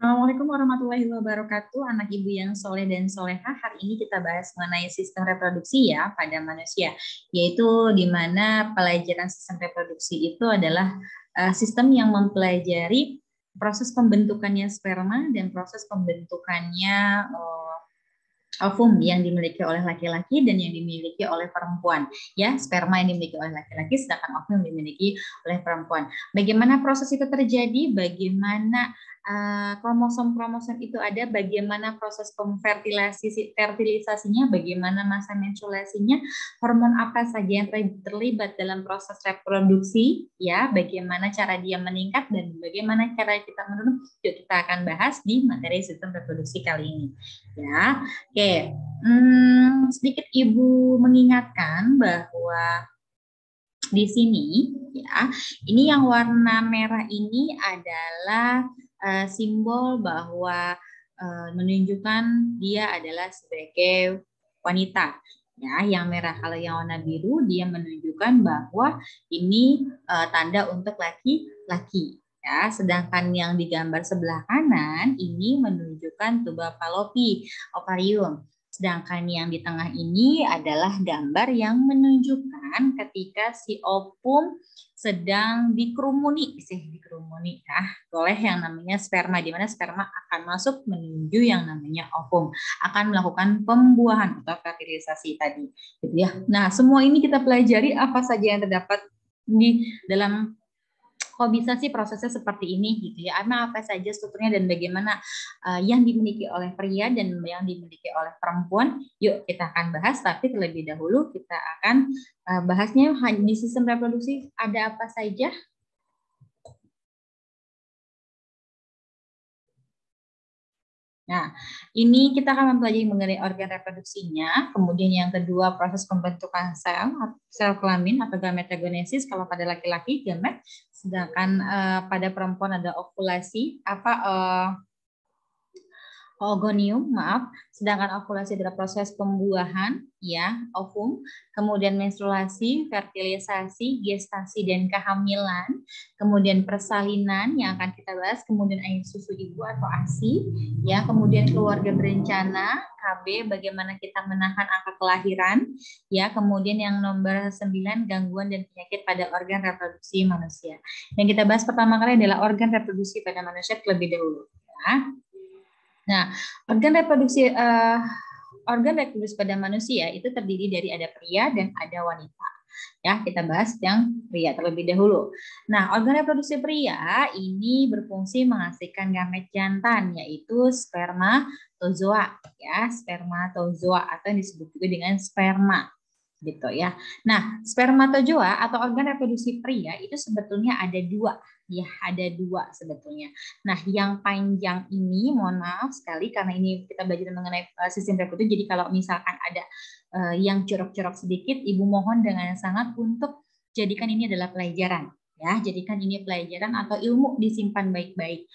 Assalamualaikum warahmatullahi wabarakatuh, anak ibu yang soleh dan soleha. Hari ini kita bahas mengenai sistem reproduksi ya pada manusia, yaitu di mana pelajaran sistem reproduksi itu adalah sistem yang mempelajari proses pembentukannya sperma dan proses pembentukannya ovum yang dimiliki oleh laki-laki dan yang dimiliki oleh perempuan. Ya, sperma yang dimiliki oleh laki-laki, sedangkan ovum yang dimiliki oleh perempuan. Bagaimana proses itu terjadi? Bagaimana kromosom-kromosom itu ada? Bagaimana proses fertilisasinya? Bagaimana masa menstruasinya? Hormon apa saja yang terlibat dalam proses reproduksi? Ya, bagaimana cara dia meningkat dan bagaimana cara kita menurun? Yuk kita akan bahas di materi sistem reproduksi kali ini. Ya. Oke, sedikit Ibu mengingatkan bahwa di sini ya, ini yang warna merah ini adalah simbol bahwa menunjukkan dia adalah sebagai wanita. Ya, yang merah. Kalau yang warna biru dia menunjukkan bahwa ini tanda untuk laki-laki. Ya, sedangkan yang digambar sebelah kanan ini menunjukkan tuba fallopi, ovarium. Sedangkan yang di tengah ini adalah gambar yang menunjukkan ketika si ovum sedang dikerumuni ya, oleh yang namanya sperma, di mana sperma akan masuk menuju yang namanya ovum, akan melakukan pembuahan atau fertilisasi tadi, gitu ya. Nah, semua ini kita pelajari apa saja yang terdapat di dalam kok bisa sih prosesnya seperti ini gitu ya, apa saja strukturnya dan bagaimana yang dimiliki oleh pria dan yang dimiliki oleh perempuan. Yuk kita akan bahas, tapi terlebih dahulu kita akan bahasnya di sistem reproduksi ada apa saja. Nah, ini kita akan mempelajari mengenai organ reproduksinya, kemudian yang kedua proses pembentukan sel kelamin atau gametogenesis kalau pada laki-laki gamet, sedangkan pada perempuan ada ovulasi, oogonium, maaf. Sedangkan ovulasi adalah proses pembuahan, ya, ovum. Kemudian menstruasi, fertilisasi, gestasi dan kehamilan. Kemudian persalinan yang akan kita bahas. Kemudian air susu ibu atau ASI, ya. Kemudian keluarga berencana, KB, bagaimana kita menahan angka kelahiran, ya. Kemudian yang nomor 9, gangguan dan penyakit pada organ reproduksi manusia. Yang kita bahas pertama kali adalah organ reproduksi pada manusia terlebih dahulu, ya. Nah, organ reproduksi pada manusia itu terdiri dari ada pria dan ada wanita. Ya, kita bahas yang pria terlebih dahulu. Nah, organ reproduksi pria ini berfungsi menghasilkan gamet jantan, yaitu spermatozoa, ya, spermatozoa atau yang disebut juga dengan sperma, gitu ya. Nah, spermatozoa atau organ reproduksi pria itu sebetulnya ada dua. Ya, ada dua sebetulnya. Nah, yang panjang ini, mohon maaf sekali karena ini kita belajar mengenai sistem reproduksi. Jadi kalau misalkan ada yang jorok-jorok sedikit, Ibu mohon dengan sangat untuk jadikan ini adalah pelajaran. Ya, jadikan ini pelajaran atau ilmu disimpan baik-baik.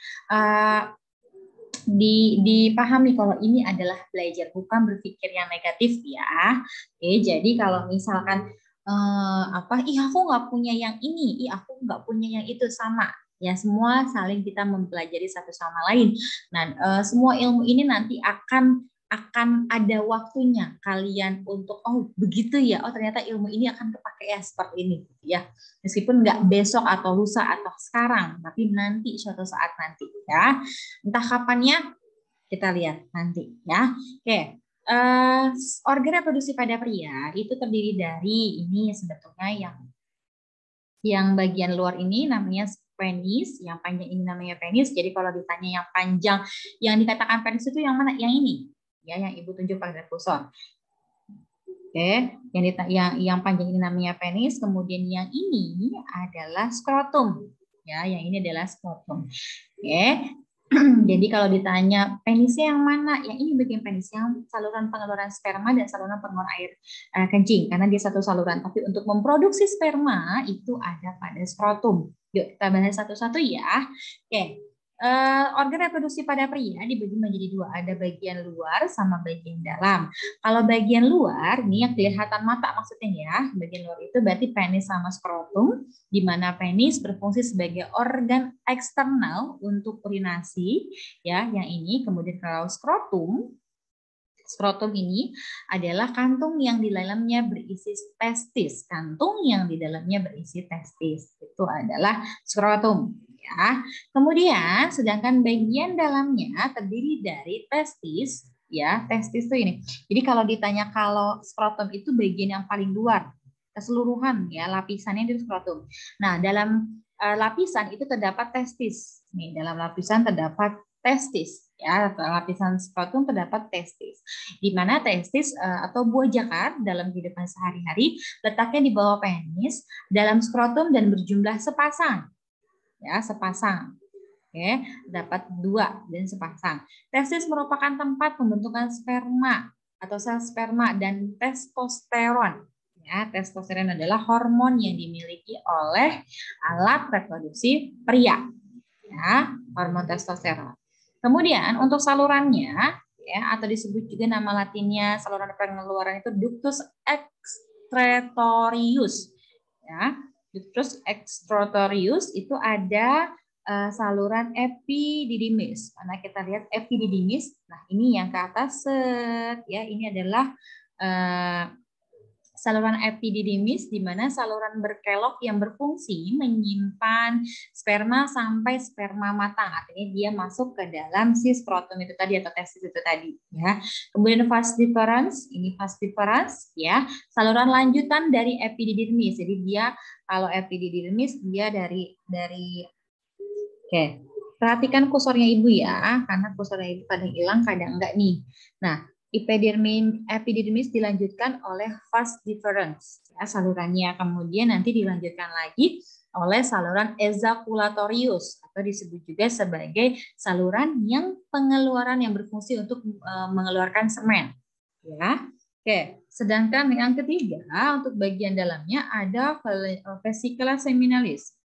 Dipahami kalau ini adalah belajar, bukan berpikir yang negatif ya. Oke, jadi kalau misalkan aku nggak punya yang ini, aku nggak punya yang itu, sama ya, semua saling kita mempelajari satu sama lain. Nah, semua ilmu ini nanti akan ada waktunya kalian untuk begitu ya, ternyata ilmu ini akan kepake ya seperti ini ya, meskipun nggak besok atau lusa atau sekarang, tapi nanti suatu saat nanti ya, entah kapannya kita lihat nanti ya. Oke. Organ reproduksi pada pria itu terdiri dari ini sebetulnya yang bagian luar ini namanya penis, yang panjang ini namanya penis. Jadi kalau ditanya yang panjang, yang dikatakan penis itu yang mana? Yang ini, ya, yang Ibu tunjuk pada kursor. Oke, yang panjang ini namanya penis. Kemudian yang ini adalah skrotum, ya, yang ini adalah skrotum. Oke. Jadi kalau ditanya penisnya yang mana, yang ini bagian penis, yang saluran pengeluaran sperma dan saluran pengeluaran air kencing, karena dia satu saluran. Tapi untuk memproduksi sperma itu ada pada skrotum. Yuk kita bahas satu-satu ya. Oke, Organ reproduksi pada pria dibagi menjadi dua, ada bagian luar sama bagian dalam. Kalau bagian luar, ini yang kelihatan mata maksudnya ya, bagian luar itu berarti penis sama skrotum, di mana penis berfungsi sebagai organ eksternal untuk urinasi, ya, yang ini. Kemudian kalau skrotum ini adalah kantung yang di dalamnya berisi testis. Kantung yang di dalamnya berisi testis. Itu adalah skrotum. Ya. Kemudian, sedangkan bagian dalamnya terdiri dari testis. Ya, testis itu ini. Jadi kalau ditanya kalau skrotum itu bagian yang paling luar, keseluruhan ya lapisannya itu skrotum. Nah, dalam lapisan itu terdapat testis. Nih, dalam lapisan terdapat testis. Ya, lapisan skrotum terdapat testis, di mana testis atau buah jakar dalam kehidupan sehari-hari letaknya di bawah penis dalam skrotum dan berjumlah sepasang, ya sepasang. Oke, dapat 2 dan sepasang. Testis merupakan tempat pembentukan sperma atau sel sperma dan testosteron. Ya, testosteron adalah hormon yang dimiliki oleh alat reproduksi pria. Ya, hormon testosteron. Kemudian untuk salurannya, ya, atau disebut juga nama latinnya saluran pengeluaran itu ductus excretorius. Ya, ductus excretorius itu ada saluran epididymis. Karena kita lihat epididymis, nah ini yang ke atas, ya, ini adalah saluran epididymis, di mana saluran berkelok yang berfungsi menyimpan sperma sampai sperma matang. Artinya dia masuk ke dalam si skrotum itu tadi atau testis itu tadi. Ya. Kemudian vas deferens, ini vas deferens, ya, saluran lanjutan dari epididymis. Jadi dia kalau epididymis dia dari oke. Perhatikan kursornya ibu ya, karena kursornya ibu kadang hilang, kadang enggak nih. Nah, epididymis dilanjutkan oleh vas deferens, ya, salurannya. Kemudian nanti dilanjutkan lagi oleh saluran ejakulatorius atau disebut juga sebagai saluran yang pengeluaran yang berfungsi untuk mengeluarkan semen. Ya, oke. Sedangkan yang ketiga untuk bagian dalamnya ada vesicula seminalis.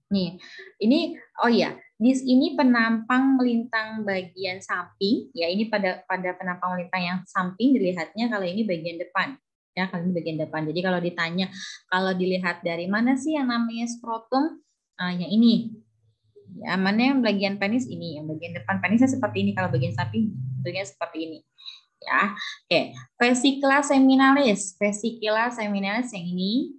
Nih, ini oh ya, ini penampang melintang bagian samping, ya ini pada penampang melintang yang samping dilihatnya, kalau ini bagian depan, ya kalau ini bagian depan. Jadi kalau ditanya kalau dilihat dari mana sih yang namanya skrotum, yang ini, ya mana yang bagian penis ini, yang bagian depan penisnya seperti ini, kalau bagian samping bentuknya seperti ini. Ya, oke, vesicula seminalis yang ini,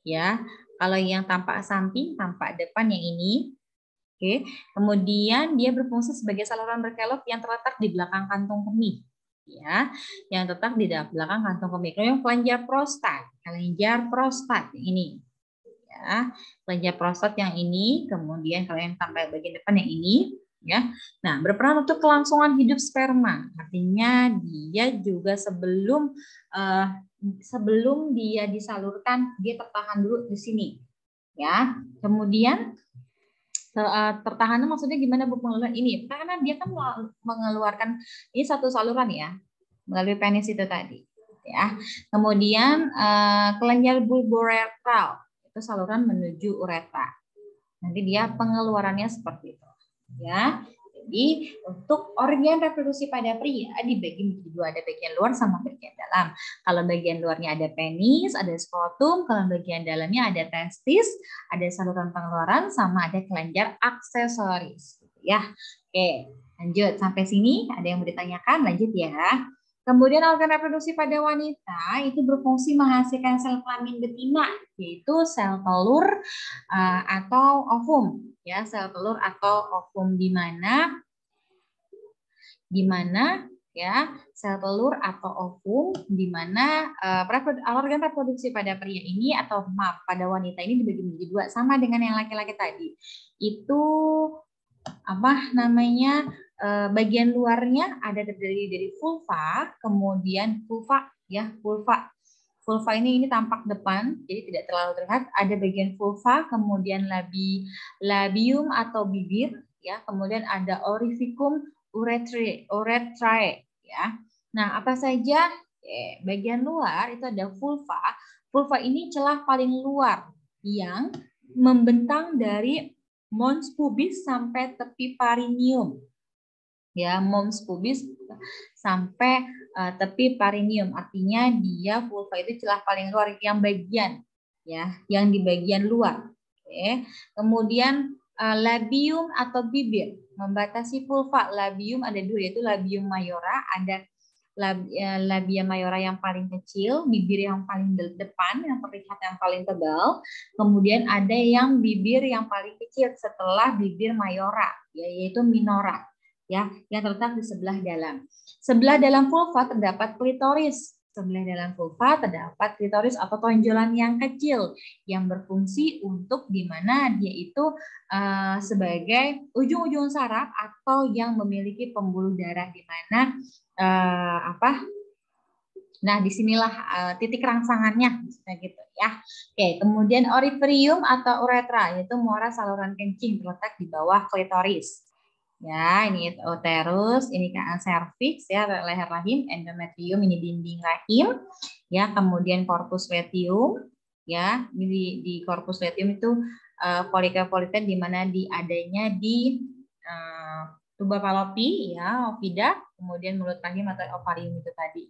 ya. Kalau yang tampak samping, tampak depan yang ini. Oke. Kemudian dia berfungsi sebagai saluran berkelok yang terletak di belakang kantung kemih. Ya, yang terletak di belakang kantung kemih. Kemudian kelenjar prostat ini. Ya, kelenjar prostat yang ini, kemudian kalau yang tampak bagian depan yang ini, ya. Nah, berperan untuk kelangsungan hidup sperma. Artinya dia juga sebelum dia disalurkan, dia tertahan dulu di sini, ya. Kemudian tertahannya maksudnya gimana Bu pengeluaran ini? Karena dia kan mengeluarkan ini satu saluran ya, melalui penis itu tadi, ya. Kemudian kelenjar bulboretral itu saluran menuju uretra. Nanti dia pengeluarannya seperti itu, ya. Jadi untuk organ reproduksi pada pria dibagi menjadi dua, ada bagian luar sama bagian dalam. Kalau bagian luarnya ada penis, ada skrotum, kalau bagian dalamnya ada testis, ada saluran pengeluaran, sama ada kelenjar aksesoris. Ya, oke, lanjut sampai sini. Ada yang mau ditanyakan? Lanjut ya. Kemudian organ reproduksi pada wanita itu berfungsi menghasilkan sel kelamin betina, yaitu sel telur atau ovum. Ya, sel telur atau ovum, di mana ya sel telur atau ovum, di mana organ reproduksi pada pria ini atau maaf pada wanita ini dibagi menjadi dua, sama dengan yang laki-laki tadi. Itu apa namanya, bagian luarnya ada terdiri dari vulva, kemudian vulva ini tampak depan, jadi tidak terlalu terlihat. Ada bagian vulva, kemudian labium atau bibir, ya. Kemudian ada orificum uretrae, ya. Nah, apa saja bagian luar itu ada vulva. Vulva ini celah paling luar yang membentang dari mons pubis sampai tepi perineum. Ya, mons pubis sampai tepi perineum, artinya dia vulva itu celah paling luar yang bagian, ya, yang di bagian luar. Oke. Kemudian labium atau bibir membatasi vulva. Labium ada dua, yaitu labium mayora, ada labia mayora yang paling kecil, bibir yang paling depan yang terlihat yang paling tebal, kemudian ada yang bibir yang paling kecil setelah bibir mayora, yaitu minora, ya, yang terletak di sebelah dalam. Sebelah dalam vulva terdapat klitoris. Sebelah dalam vulva terdapat klitoris atau tonjolan yang kecil yang berfungsi untuk di mana dia itu sebagai ujung-ujung saraf atau yang memiliki pembuluh darah di mana nah disinilah titik rangsangannya, gitu ya. Oke, kemudian oriferium atau uretra, yaitu muara saluran kencing terletak di bawah klitoris. Ya, ini uterus, ini kan serviks ya, leher rahim, endometrium ini dinding rahim, ya, kemudian corpus luteum, ya, di corpus luteum itu folikel-folikel di mana adanya di tuba Fallopi, ya, ovida, kemudian mulut rahim atau ovarium itu tadi.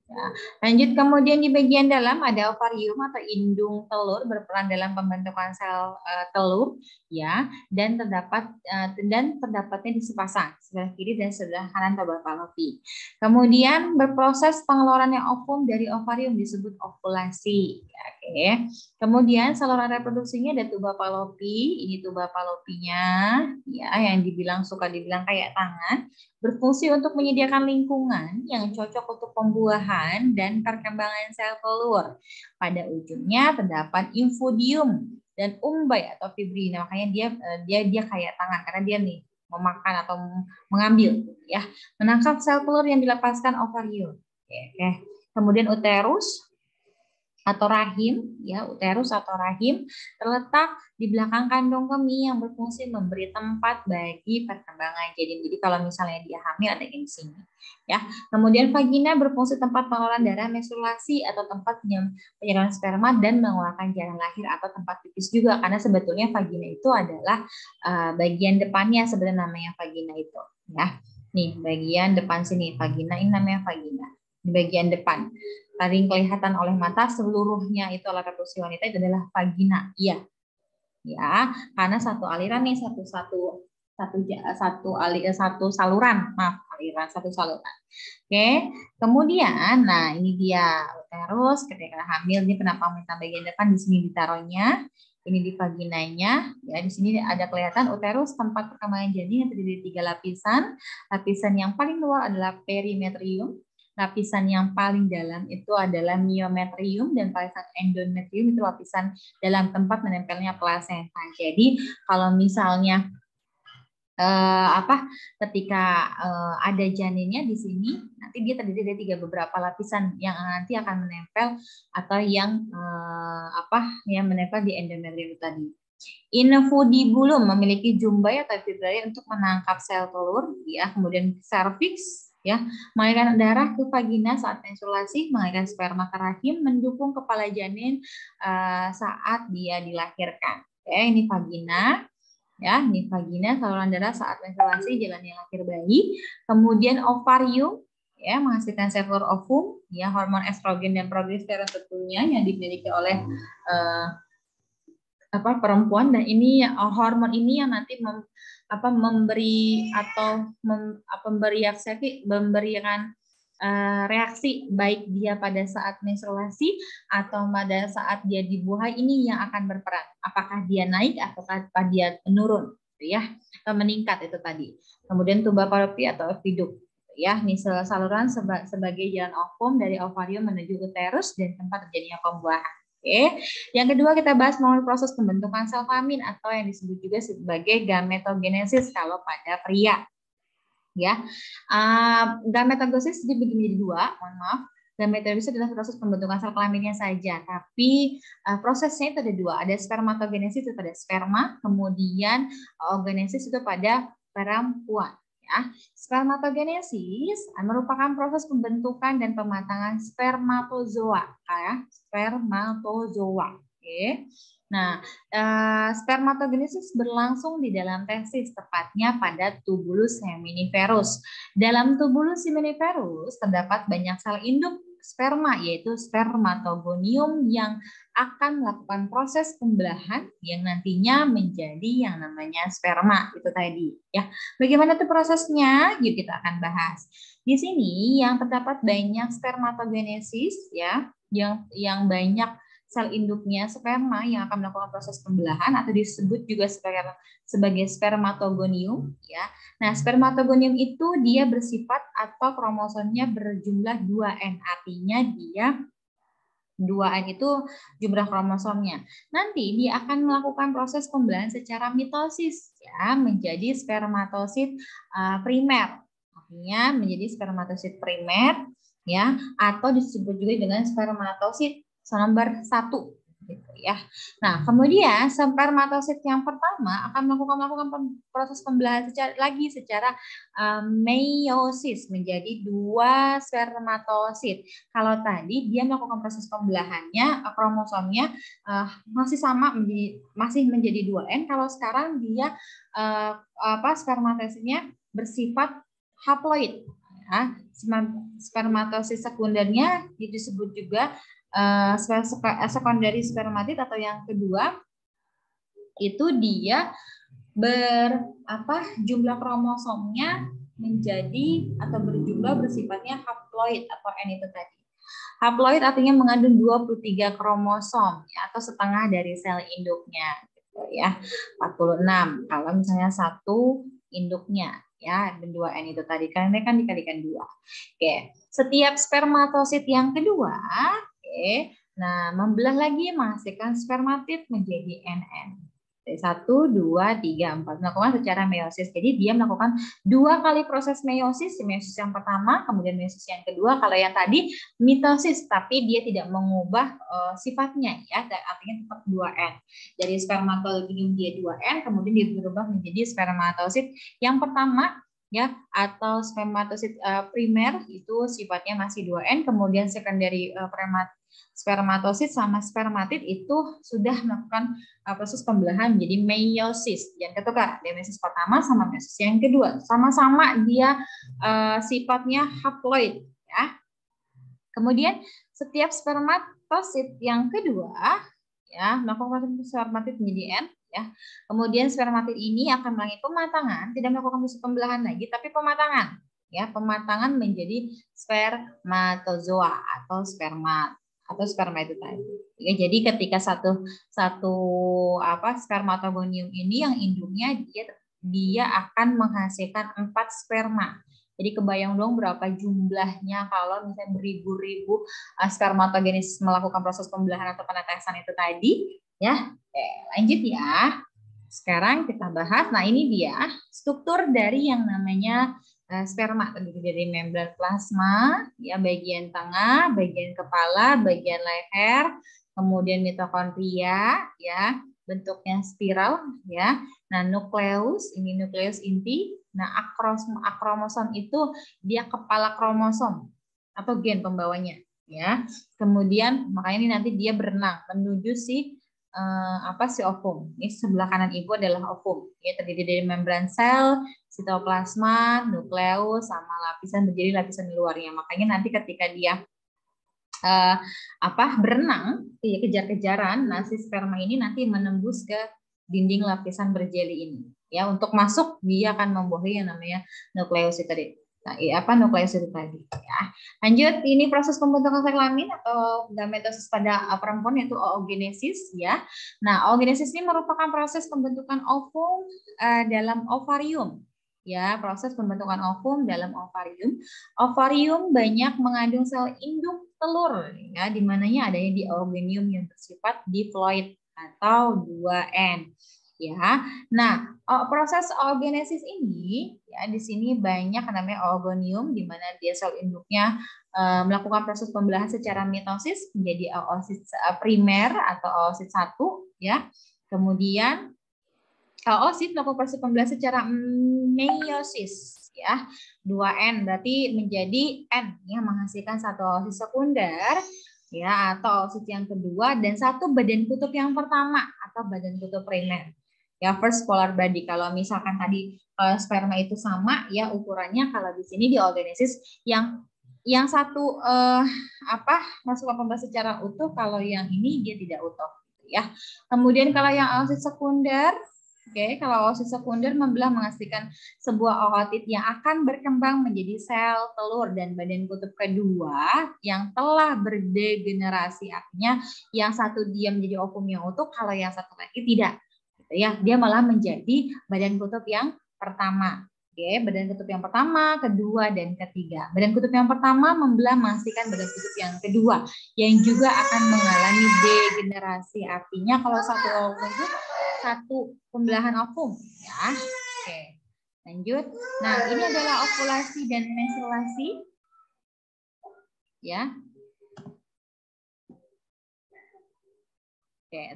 Ya. Lanjut, kemudian di bagian dalam ada ovarium atau indung telur berperan dalam pembentukan sel telur, ya, dan terdapatnya di sepasang sebelah kiri dan sebelah kanan tuba Fallopi. Kemudian berproses pengeluarannya ovum dari ovarium disebut ovulasi. Ya, oke. Kemudian saluran reproduksinya ada tuba Fallopi, ini tuba Fallopinya, ya, yang suka dibilang kayak tangan, berfungsi untuk menyediakan lingkungan yang cocok untuk pembuahan dan perkembangan sel telur. Pada ujungnya terdapat infodium dan umbai atau fibrina. Makanya dia kayak tangan karena dia nih memakan atau mengambil, ya, menangkap sel telur yang dilepaskan ovarium. Oke. Kemudian uterus atau rahim, ya, uterus atau rahim terletak di belakang kandung kemih yang berfungsi memberi tempat bagi perkembangan janin. Jadi kalau misalnya dia hamil ada di sini, ya. Kemudian vagina berfungsi tempat pengelolaan darah menstruasi atau tempat penyaluran sperma dan mengeluarkan jalan lahir atau tempat pipis juga, karena sebetulnya vagina itu adalah bagian depannya sebenarnya namanya vagina itu, ya. Nih bagian depan sini vagina, ini namanya vagina di bagian depan. Tadi kelihatan oleh mata seluruhnya itu alat reproduksi wanita itu adalah vagina, iya, ya, karena satu aliran nih satu saluran, satu saluran. Oke, kemudian, nah ini dia uterus ketika hamil, ini kenapa minta bagian depan di sini ditaruhnya, ini di vaginanya, ya, di sini ada kelihatan uterus tempat perkembangan janin yang terdiri dari 3 lapisan. Lapisan yang paling luar adalah perimetrium. Lapisan yang paling dalam itu adalah myometrium dan lapisan endometrium itu lapisan dalam tempat menempelnya plasenta. Jadi kalau misalnya ketika ada janinnya di sini, nanti dia terdiri dari beberapa lapisan yang nanti akan menempel atau yang yang menempel di endometrium tadi. Infundibulum memiliki jumbai atau fibrilla untuk menangkap sel telur, ya. Kemudian serviks, ya, mengalirkan darah ke vagina saat menstruasi, mengalirkan sperma ke rahim, mendukung kepala janin saat dia dilahirkan. Oke, ini vagina, ya, ini vagina, saluran darah saat menstruasi, jalannya lahir bayi. Kemudian ovarium, ya, menghasilkan sel telur ovum, ya, hormon estrogen dan progesteron tentunya yang dimiliki oleh perempuan, dan ini hormon ini yang nanti memberi atau memberikan reaksi baik dia pada saat menstruasi atau pada saat dia dibuahi, ini yang akan berperan apakah dia naik atau dia menurun, gitu ya, atau meningkat itu tadi. Kemudian tuba Fallopi atau oviduk, ya, ini saluran sebagai jalan ovum dari ovarium menuju uterus dan tempat terjadinya pembuahan. Oke, yang kedua kita bahas melalui proses pembentukan sel kelamin atau yang disebut juga sebagai gametogenesis kalau pada pria. Ya, gametogenesis dibagi menjadi dua. Mohon maaf, gametogenesis adalah proses pembentukan sel kelaminnya saja, tapi prosesnya itu ada dua. Ada spermatogenesis itu pada sperma, kemudian oogenesis itu pada perempuan. Ya, spermatogenesis merupakan proses pembentukan dan pematangan spermatozoa, ya, spermatozoa, Oke. Nah, spermatogenesis berlangsung di dalam testis, tepatnya pada tubulus seminiferus. Dalam tubulus seminiferus terdapat banyak sel induk sperma, yaitu spermatogonium yang akan melakukan proses pembelahan yang nantinya menjadi yang namanya sperma itu tadi. Ya, bagaimana tuh prosesnya? Yuk kita akan bahas. Di sini yang terdapat banyak spermatogenesis, ya, yang banyak sel induknya sperma yang akan melakukan proses pembelahan atau disebut juga sebagai spermatogonium, ya. Nah, spermatogonium itu dia bersifat atau kromosomnya berjumlah 2N, artinya dia 2N itu jumlah kromosomnya. Nanti dia akan melakukan proses pembelahan secara mitosis, ya, menjadi spermatosit primer. Artinya menjadi spermatosit primer, ya, atau disebut juga dengan spermatosit nomor 1, gitu ya. Nah, kemudian spermatosit yang pertama akan melakukan proses pembelahan secara meiosis menjadi 2 spermatosit. Kalau tadi dia melakukan proses pembelahannya, kromosomnya masih sama, masih menjadi 2N. Kalau sekarang dia spermatositnya bersifat haploid. Ya. Spermatosit sekundernya disebut juga secondary spermatid atau yang kedua itu dia jumlah kromosomnya menjadi atau berjumlah bersifatnya haploid atau N itu tadi. Haploid artinya mengandung 23 kromosom, ya, atau setengah dari sel induknya, gitu ya. 46 kalau misalnya satu induknya, ya, dan 2N itu tadi kan dikalikan 2. Oke, setiap spermatosit yang kedua, oke, nah membelah lagi menghasilkan spermatid menjadi NN. 1, 2, 3, 4 melakukan secara meiosis. Jadi dia melakukan 2 kali proses meiosis yang pertama, kemudian meiosis yang kedua. Kalau yang tadi mitosis, tapi dia tidak mengubah sifatnya, ya, artinya tetap 2N. Jadi spermatogonium dia 2N, kemudian dia berubah menjadi spermatosit yang pertama, ya, atau spermatosit primer itu sifatnya masih 2N, kemudian secondary spermatosit sama spermatid itu sudah melakukan proses pembelahan menjadi meiosis. Yang ketukar, meiosis pertama sama meiosis yang kedua. Sama-sama dia sifatnya haploid, ya. Kemudian setiap spermatosit yang kedua, ya, melakukan proses spermatid menjadi N, ya. Kemudian spermatid ini akan melalui pematangan, tidak melakukan proses pembelahan lagi, tapi pematangan, ya, pematangan menjadi spermatozoa atau sperma itu tadi. Ya, jadi ketika satu spermatogonium ini yang induknya dia akan menghasilkan 4 sperma. Jadi kebayang dong berapa jumlahnya kalau misalnya beribu-ribu spermatogenesis melakukan proses pembelahan atau penetesan itu tadi, ya. Oke, lanjut ya. Sekarang kita bahas. Nah, ini dia struktur dari yang namanya sperma, terdiri dari membran plasma, ya, bagian tengah, bagian kepala, bagian leher, kemudian mitokondria, ya, bentuknya spiral, ya. Nah, nukleus, ini nukleus inti. Nah, akromosom itu dia kepala kromosom atau gen pembawanya, ya. Kemudian makanya ini nanti dia berenang menuju si ovum. Ini sebelah kanan ibu adalah ovum. Ya, terdiri dari membran sel, sitoplasma, nukleus, sama lapisan lapisan luarnya. Makanya nanti ketika dia berenang, ya, kejar-kejaran, nah si sperma ini nanti menembus ke dinding lapisan berjeli ini. Ya, untuk masuk dia akan membuahi yang namanya nukleus itu tadi. Nah, nukleus itu tadi. Ya. Lanjut, ini proses pembentukan sel kelamin atau gametosis pada perempuan yaitu oogenesis, ya. Nah, oogenesis ini merupakan proses pembentukan ovum dalam ovarium. Ya, proses pembentukan ovum dalam ovarium. Ovarium banyak mengandung sel induk telur, ya, di mananya adanya di oogonium yang bersifat diploid atau 2N. Ya, nah proses oogenesis ini, ya, di sini banyak namanya oogonium, di mana dia sel induknya melakukan proses pembelahan secara mitosis menjadi oosit primer atau oosit 1, ya. Kemudian oosit melakukan proses pembelahan secara meiosis, ya, 2N berarti menjadi N, ya, menghasilkan satu oosit sekunder ya, atau oosit yang kedua, dan satu badan kutub yang pertama atau badan kutub primer. Ya, first polar body. Kalau misalkan tadi sperma itu sama, ya ukurannya kalau di sini di oogenesis yang satu masuk ke pembahasan secara utuh, kalau yang ini dia tidak utuh, ya. Kemudian kalau yang oosit sekunder, kalau oosit sekunder membelah menghasilkan sebuah oosit yang akan berkembang menjadi sel telur dan badan kutub kedua yang telah berdegenerasi, artinya yang satu dia menjadi ovum yang utuh, kalau yang satu lagi tidak. Ya, dia malah menjadi badan kutub yang pertama. Badan kutub yang pertama, kedua, dan ketiga. Badan kutub yang pertama membelah menghasilkan badan kutub yang kedua yang juga akan mengalami degenerasi. Artinya kalau satu ovum itu satu pembelahan ovum, ya. Lanjut. Nah, ini adalah ovulasi dan menstruasi. Ya.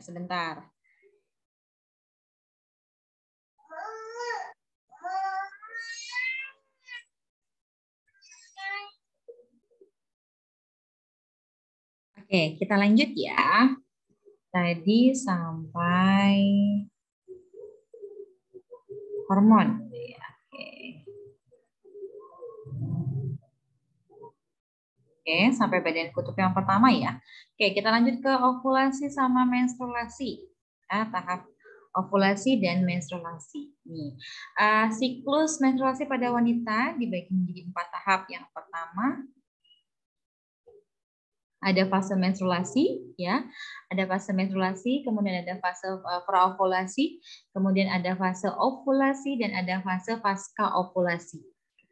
Sebentar. Oke, kita lanjut ya. Tadi sampai hormon. Oke, sampai badan kutub yang pertama ya. Oke, kita lanjut ke ovulasi sama menstruasi. Ya, tahap ovulasi dan menstruasi. Nih, siklus menstruasi pada wanita dibagi menjadi 4 tahap. Yang pertama ada fase menstruasi, ya, ada fase menstruasi, kemudian ada fase praovulasi, kemudian ada fase ovulasi, dan ada fase pasca ovulasi.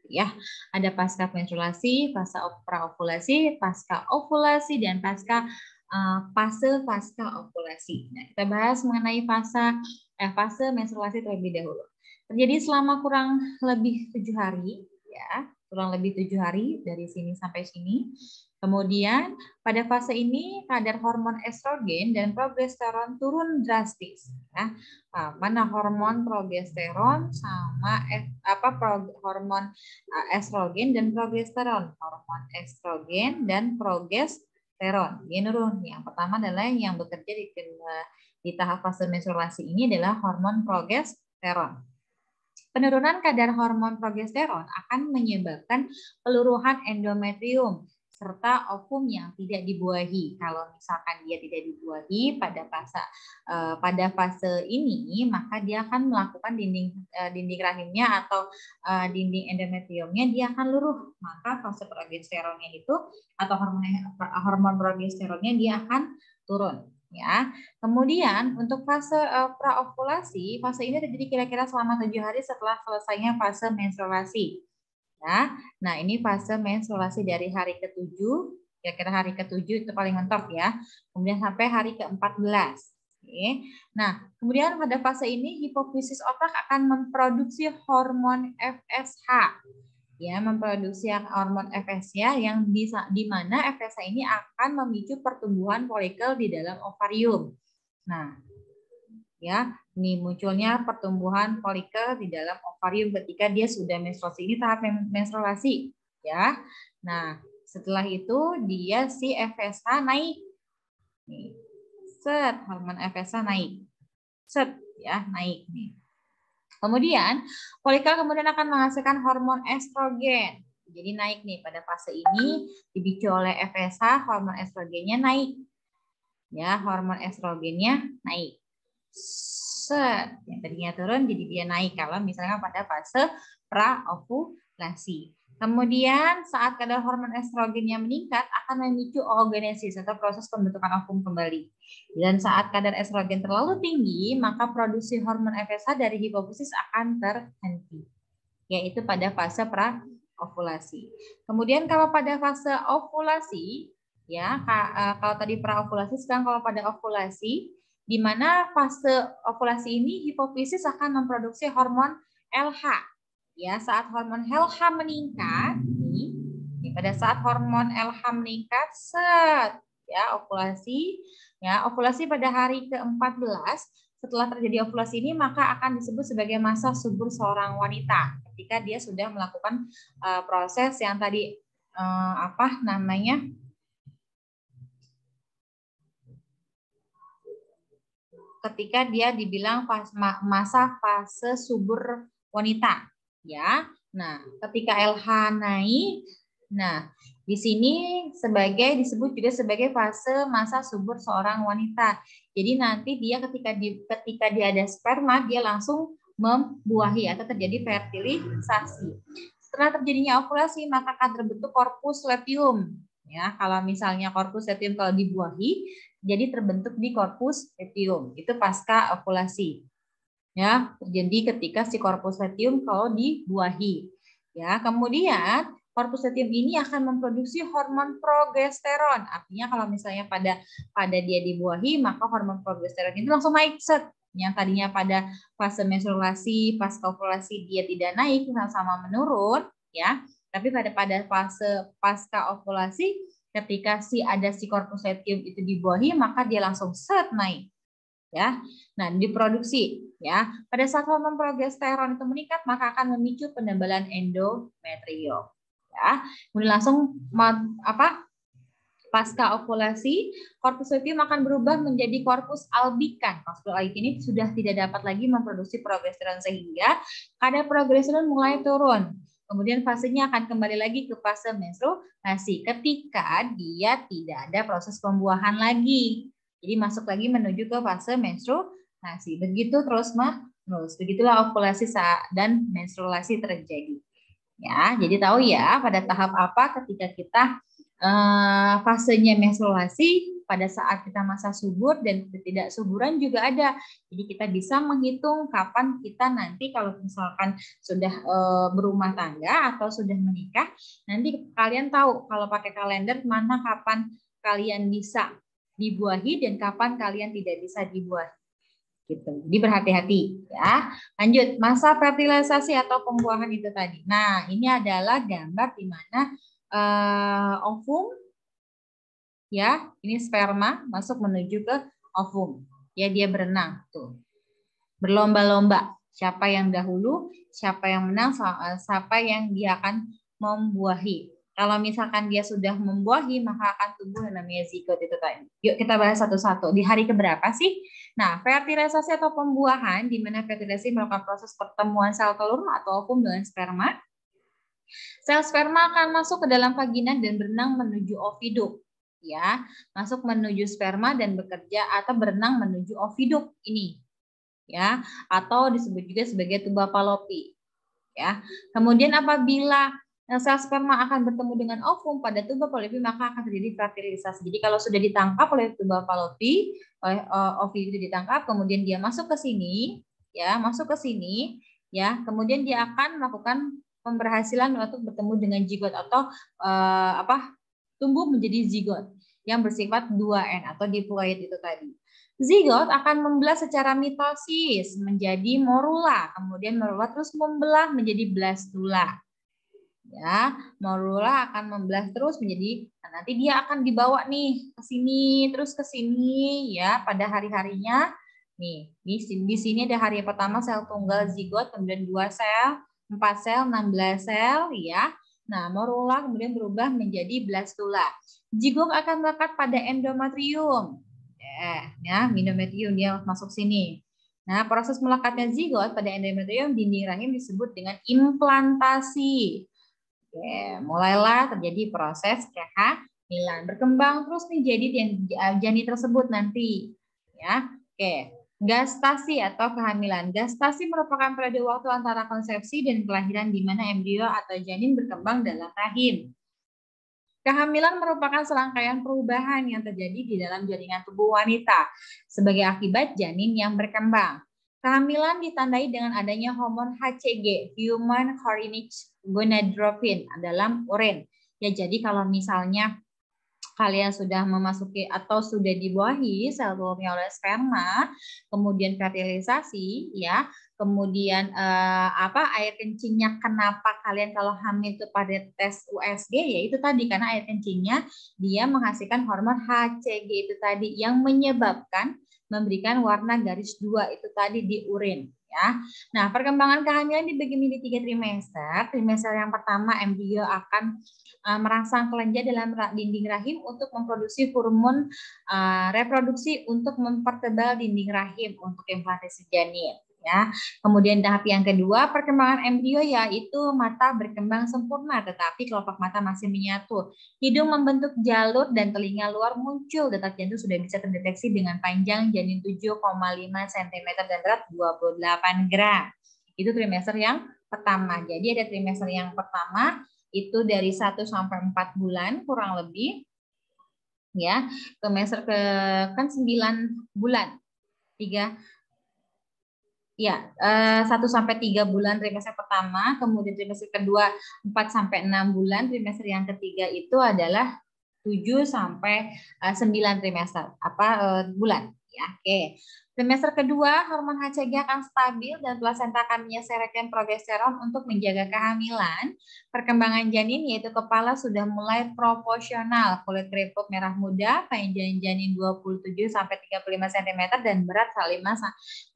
Ya, ada pasca menstruasi, fase praovulasi, pasca ovulasi, dan fase pasca ovulasi. Nah, kita bahas mengenai fase menstruasi terlebih dahulu. Terjadi selama kurang lebih 7 hari, ya, kurang lebih 7 hari dari sini sampai sini. Kemudian pada fase ini kadar hormon estrogen dan progesteron turun drastis. Ya. Mana hormon progesteron sama hormon estrogen dan progesteron. Hormon estrogen dan progesteron dia turun. Yang pertama adalah yang bekerja di tahap fase menstruasi ini adalah hormon progesteron. Penurunan kadar hormon progesteron akan menyebabkan peluruhan endometrium serta ovum yang tidak dibuahi. Kalau misalkan dia tidak dibuahi pada fase ini, maka dia akan melakukan dinding rahimnya atau dinding endometriumnya dia akan luruh. Maka fase progesteronnya itu atau hormon progesteronnya dia akan turun. Ya, kemudian untuk fase praovulasi, fase ini terjadi kira-kira selama 7 hari setelah selesainya fase menstruasi. Ya, nah ini fase menstruasi dari hari ke-7, kira-kira hari ke-7 itu paling mentok ya. Kemudian sampai hari ke-14. Oke. Nah, kemudian pada fase ini hipofisis otak akan memproduksi hormon FSH. Ya, memproduksi hormon FSH yang di mana FSH ini akan memicu pertumbuhan folikel di dalam ovarium. Nah, ya, ini munculnya pertumbuhan folikel di dalam ovarium ketika dia sudah menstruasi. Ini tahap menstruasi, ya. Nah, setelah itu dia si FSH naik. Nih. Hormon FSH naik. Ya, naik nih. Kemudian folikel kemudian akan menghasilkan hormon estrogen. Jadi naik nih pada fase ini dipicu oleh FSH, hormon estrogennya naik. Ya, hormon estrogennya naik. Yang tadinya turun jadi dia naik kalau misalnya pada fase praovulasi. Kemudian saat kadar hormon estrogennya meningkat akan memicu oogenesis atau proses pembentukan ovum kembali. Dan saat kadar estrogen terlalu tinggi, maka produksi hormon FSH dari hipofisis akan terhenti, yaitu pada fase praovulasi. Kemudian kalau pada fase ovulasi, ya kalau tadi praovulasi, sekarang kalau pada ovulasi, di mana fase ovulasi ini hipofisis akan memproduksi hormon LH. Ya, saat hormon LH meningkat, pada saat hormon LH meningkat, ovulasi pada hari ke-14 setelah terjadi ovulasi ini maka akan disebut sebagai masa subur seorang wanita ketika dia sudah melakukan proses yang tadi ketika dia dibilang masa fase subur wanita, ya. Nah, ketika LH naik, nah di sini disebut juga sebagai fase masa subur seorang wanita. Jadi nanti dia ketika dia ada sperma, dia langsung membuahi atau terjadi fertilisasi. Setelah terjadinya ovulasi, maka akan terbentuk korpus luteum. Ya, kalau misalnya korpus luteum kalau dibuahi, jadi terbentuk di korpus luteum. Itu pasca ovulasi. Ya, terjadi ketika si korpus luteum kalau dibuahi. Ya, kemudian korpus luteum ini akan memproduksi hormon progesteron. Artinya kalau misalnya pada dia dibuahi, maka hormon progesteron itu langsung naik set. Yang tadinya pada fase menstruasi, pasca ovulasi dia tidak naik, sama menurun, ya. Tapi pada fase pasca ovulasi, ketika ada si korpus luteum itu dibuahi, maka dia langsung set naik. Ya, nah diproduksi ya. Pada saat hormon progesteron itu meningkat, maka akan memicu penebalan endometrium. Ya, kemudian langsung pasca ovulasi, korpus luteum akan berubah menjadi korpus albikan. Korpus albikan ini sudah tidak dapat lagi memproduksi progesteron sehingga kadar progesteron mulai turun. Kemudian fasenya akan kembali lagi ke fase menstruasi ketika dia tidak ada proses pembuahan lagi. Jadi masuk lagi menuju ke fase menstruasi. Begitu terus begitulah ovulasi dan menstruasi terjadi. Ya, jadi tahu ya pada tahap apa ketika kita fasenya menstruasi, pada saat kita masa subur dan ketidaksuburan juga ada. Jadi kita bisa menghitung kapan kita nanti kalau misalkan sudah berumah tangga atau sudah menikah, nanti kalian tahu kalau pakai kalender mana kapan kalian bisa dibuahi dan kapan kalian tidak bisa dibuahi. Gitu. Jadi berhati-hati ya. Lanjut, masa fertilisasi atau pembuahan itu tadi. Nah, ini adalah gambar di mana ovum ya, ini sperma masuk menuju ke ovum. Ya, dia berenang tuh. Berlomba-lomba. Siapa yang dahulu, siapa yang menang, siapa yang dia akan membuahi. Kalau misalkan dia sudah membuahi, maka akan tumbuh yang namanya zigot itu tadi. Yuk kita bahas satu-satu. Di hari keberapa sih? Nah, fertilisasi atau pembuahan, di mana fertilisasi merupakan proses pertemuan sel telur atau ovum dengan sperma. Sel sperma akan masuk ke dalam vagina dan berenang menuju oviduk. Ya, masuk menuju sperma dan bekerja atau berenang menuju oviduk ini. Ya, atau disebut juga sebagai tuba Fallopi. Ya. Kemudian apabila sel sperma akan bertemu dengan ovum pada tuba Fallopi, maka akan terjadi fertilisasi. Jadi kalau sudah ditangkap oleh tuba Fallopi, oleh ovum itu ditangkap, kemudian dia masuk ke sini, ya, kemudian dia akan melakukan pemberhasilan untuk bertemu dengan zigot atau tumbuh menjadi zigot yang bersifat 2N atau diploid itu tadi. Zigot akan membelah secara mitosis menjadi morula, kemudian morula terus membelah menjadi blastula. Ya, morula akan membelah terus menjadi, nanti dia akan dibawa nih ke sini, terus ke sini ya pada hari-harinya. Nih, di sini ada hari pertama sel tunggal zigot, kemudian 2 sel, 4 sel, 16 sel ya. Nah, morula kemudian berubah menjadi blastula. Zigot akan melekat pada endometrium. Ya, endometrium dia masuk sini. Nah, proses melekatnya zigot pada endometrium dinding rahim disebut dengan implantasi. Oke, mulailah terjadi proses kehamilan. Berkembang terus nih jadi janin tersebut nanti. Ya, oke. Gestasi atau kehamilan. Gestasi merupakan periode waktu antara konsepsi dan kelahiran di mana embrio atau janin berkembang dalam rahim. Kehamilan merupakan serangkaian perubahan yang terjadi di dalam jaringan tubuh wanita sebagai akibat janin yang berkembang. Kehamilan ditandai dengan adanya hormon HCG, Human Chorionic Gonadotropin, dalam urin. Ya, jadi kalau misalnya kalian sudah memasuki atau sudah dibuahi sel telurnya oleh sperma, kemudian fertilisasi, ya, kemudian air kencingnya, kenapa kalian kalau hamil itu pada tes USG, ya itu tadi karena air kencingnya dia menghasilkan hormon HCG itu tadi yang menyebabkan memberikan warna garis 2 itu tadi di urin. ya. Nah, perkembangan kehamilan dibagi menjadi 3 trimester. Trimester yang pertama, embrio akan merangsang kelenjar dalam dinding rahim untuk memproduksi hormon reproduksi untuk mempertebal dinding rahim untuk implantasi janin. Ya. Kemudian tahap yang kedua, perkembangan embrio yaitu mata berkembang sempurna tetapi kelopak mata masih menyatu. Hidung membentuk jalur dan telinga luar muncul. Detak jantung sudah bisa terdeteksi dengan panjang janin 7,5 cm dan berat 28 gram. Itu trimester yang pertama. Jadi ada trimester yang pertama itu dari 1 sampai 4 bulan kurang lebih. Ya, trimester ke kan 9 bulan. 1 sampai 3 bulan trimester pertama, kemudian trimester kedua 4 sampai 6 bulan, trimester yang ketiga itu adalah 7 sampai 9 trimester bulan ya. Oke. Trimester kedua hormon HCG akan stabil dan plasenta akan menyeretkan progesteron untuk menjaga kehamilan. Perkembangan janin yaitu kepala sudah mulai proporsional, kulit keriput merah muda, panjang janin 27 sampai 35 cm dan berat 567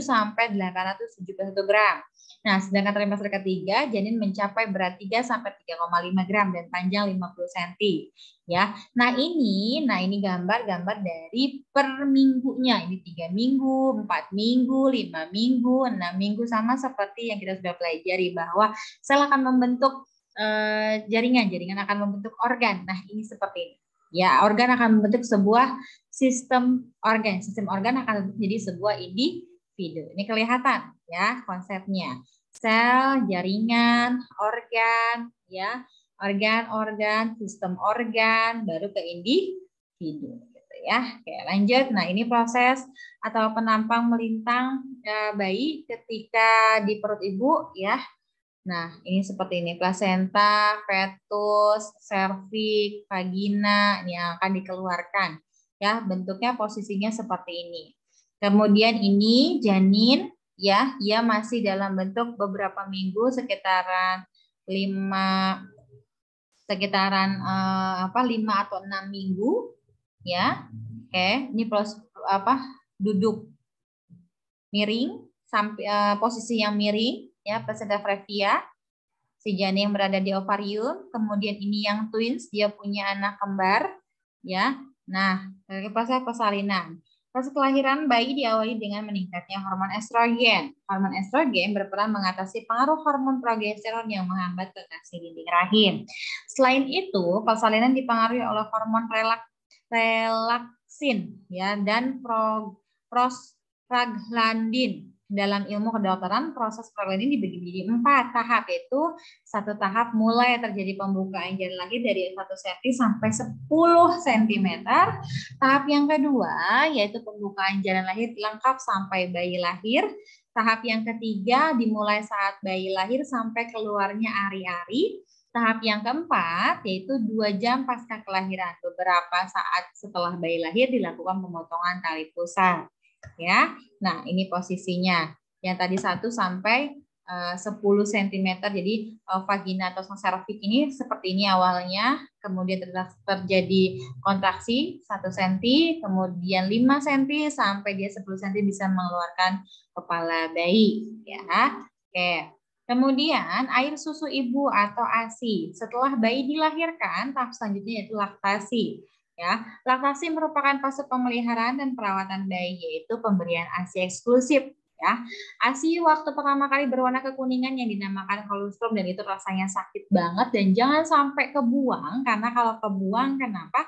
sampai 871 gram. Nah, sedangkan trimester ketiga janin mencapai berat 3 sampai 3,5 gram dan panjang 50 cm. Ya. Nah, ini gambar-gambar dari per minggunya. Ini 3 minggu, 4 minggu, 5 minggu, 6 minggu sama seperti yang kita sudah pelajari bahwa sel akan membentuk jaringan akan membentuk organ. Nah, ini seperti ini. Ya, organ akan membentuk sebuah sistem organ. Sistem organ akan menjadi sebuah individu. Ini kelihatan ya konsepnya. Sel, jaringan, organ, ya, organ-organ, sistem organ, baru ke individu, gitu ya. Oke, lanjut. Nah, ini proses atau penampang melintang bayi ketika di perut ibu, ya. Nah, ini seperti ini, plasenta, fetus, serviks, vagina, ini yang akan dikeluarkan. Ya, bentuknya posisinya seperti ini. Kemudian ini janin, ya, ia masih dalam bentuk beberapa minggu, sekitaran 5 atau 6 minggu, ya. Oke, ini duduk miring sampai posisi yang miring, ya, placenta previa. Si janin yang berada di ovarium, kemudian ini yang twins, dia punya anak kembar, ya. Nah, proses persalinan. Proses kelahiran bayi diawali dengan meningkatnya hormon estrogen. Hormon estrogen berperan mengatasi pengaruh hormon progesteron yang menghambat kontraksi dinding rahim. Selain itu, persalinan dipengaruhi oleh hormon relaksin, ya, dan prostaglandin. Dalam ilmu kedokteran, proses proglandin dibagi menjadi 4 tahap, yaitu 1 tahap mulai terjadi pembukaan janin lahir dari 1 cm sampai 10 cm. Tahap yang kedua yaitu pembukaan janin lahir lengkap sampai bayi lahir. Tahap yang ketiga dimulai saat bayi lahir sampai keluarnya ari-ari. Tahap yang keempat yaitu 2 jam pasca kelahiran. Beberapa saat setelah bayi lahir dilakukan pemotongan tali pusar. Ya, nah ini posisinya yang tadi 1 sampai 10 cm. Jadi vagina atau serviks ini seperti ini awalnya, kemudian terjadi kontraksi 1 cm, kemudian 5 cm sampai dia 10 cm bisa mengeluarkan kepala bayi. Ya, oke. Kemudian air susu ibu atau ASI. Setelah bayi dilahirkan, tahap selanjutnya yaitu laktasi. Ya, laktasi merupakan fase pemeliharaan dan perawatan bayi, yaitu pemberian ASI eksklusif. Ya, ASI waktu pertama kali berwarna kekuningan yang dinamakan kolostrum dan itu rasanya sakit banget dan jangan sampai kebuang karena kalau kebuang kenapa?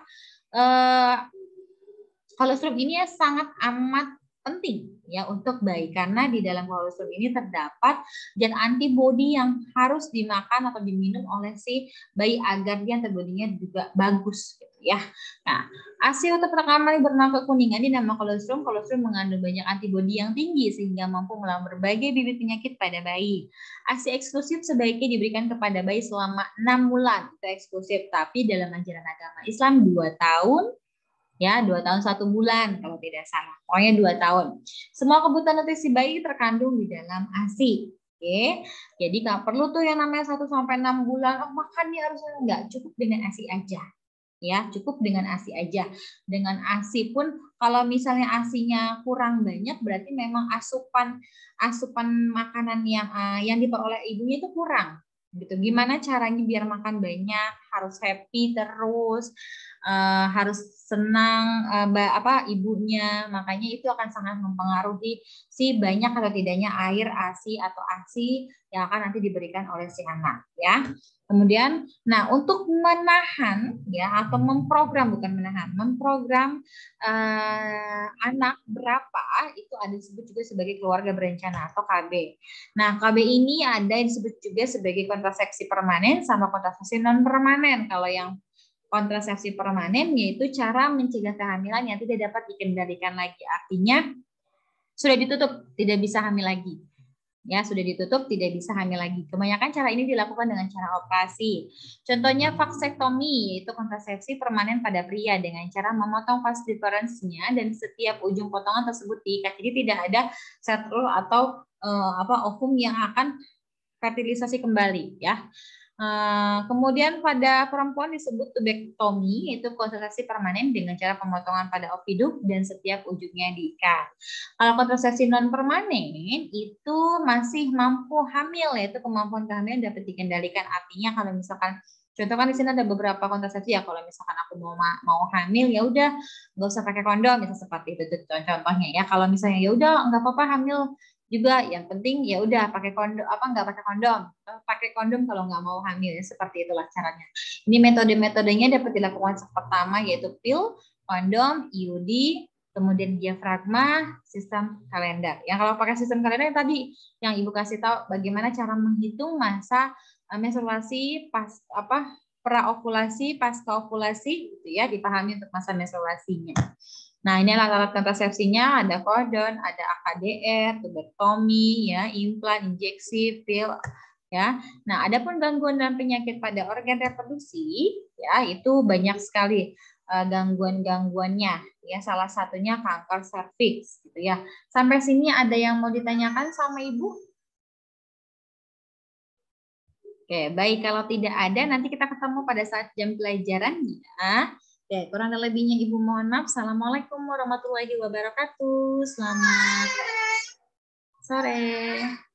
Kolostrum ini sangat amat penting ya untuk bayi karena di dalam kolostrum ini terdapat zat antibodi yang harus dimakan atau diminum oleh si bayi agar dia antibodinya juga bagus gitu ya. Nah, ASI untuk pertama kali berwarna kekuningan dinamakan kolostrum. Kolostrum mengandung banyak antibodi yang tinggi sehingga mampu melawan berbagai bibit penyakit pada bayi. ASI eksklusif sebaiknya diberikan kepada bayi selama 6 bulan. Itu eksklusif, tapi dalam ajaran agama Islam 2 tahun. Ya, 2 tahun 1 bulan kalau tidak salah. Pokoknya 2 tahun. Semua kebutuhan nutrisi bayi terkandung di dalam ASI. Oke. Jadi nggak perlu tuh yang namanya 1 sampai 6 bulan. Oh, makan nih harusnya enggak, cukup dengan ASI aja. Ya, cukup dengan ASI aja. Dengan ASI pun kalau misalnya ASINya kurang banyak berarti memang asupan makanan yang diperoleh ibunya itu kurang. Gitu. Gimana caranya biar makan banyak, harus happy terus, harus senang ibunya. Makanya itu akan sangat mempengaruhi si banyak atau tidaknya air ASI atau ASI yang akan nanti diberikan oleh si anak, ya. Kemudian, nah untuk menahan ya atau memprogram anak berapa itu ada disebut juga sebagai keluarga berencana atau KB. Nah KB ini ada yang disebut juga sebagai kontrasepsi permanen sama kontrasepsi non permanen. Kalau yang kontrasepsi permanen yaitu cara mencegah kehamilan yang tidak dapat dikendalikan lagi. Artinya sudah ditutup, tidak bisa hamil lagi. Ya, sudah ditutup, tidak bisa hamil lagi. Kebanyakan cara ini dilakukan dengan cara operasi. Contohnya vaksektomi, yaitu kontrasepsi permanen pada pria dengan cara memotong vas deferensnya dan setiap ujung potongan tersebut diikat. Jadi tidak ada setrul atau ovum yang akan fertilisasi kembali, ya. Kemudian pada perempuan disebut tubektomi, yaitu kontrasepsi permanen dengan cara pemotongan pada oviduk dan setiap ujungnya diikat. Kalau kontrasepsi non permanen itu masih mampu hamil, yaitu kemampuan kehamilan dapat dikendalikan. Artinya kalau misalkan contoh kan di sini ada beberapa kontrasepsi ya, kalau misalkan aku mau hamil ya udah nggak usah pakai kondom, misalnya seperti itu contohnya ya. Kalau misalnya ya udah nggak apa-apa hamil juga, yang penting ya udah pakai kondom nggak pakai kondom kalau nggak mau hamil, ya seperti itulah caranya. Ini metodenya dapat dilakukan pertama yaitu pil, kondom, IUD, kemudian diafragma, sistem kalender. Yang kalau pakai sistem kalender yang tadi yang ibu kasih tahu bagaimana cara menghitung masa menstruasi pas praovulasi, pasca ovulasi gitu ya, dipahami untuk masa menstruasinya. Nah, ini alat-alat kontrasepsinya, ada kordon, ada AKDR, tubektomi, ya, implan, injeksi, pil, ya. Nah, adapun gangguan dan penyakit pada organ reproduksi, ya, itu banyak sekali gangguan-gangguannya, ya. Salah satunya kanker serviks, gitu ya. Sampai sini ada yang mau ditanyakan sama Ibu? Oke, baik. Kalau tidak ada, nanti kita ketemu pada saat jam pelajaran, ya. Oke, kurang lebihnya Ibu mohon maaf. Assalamualaikum warahmatullahi wabarakatuh. Selamat sore.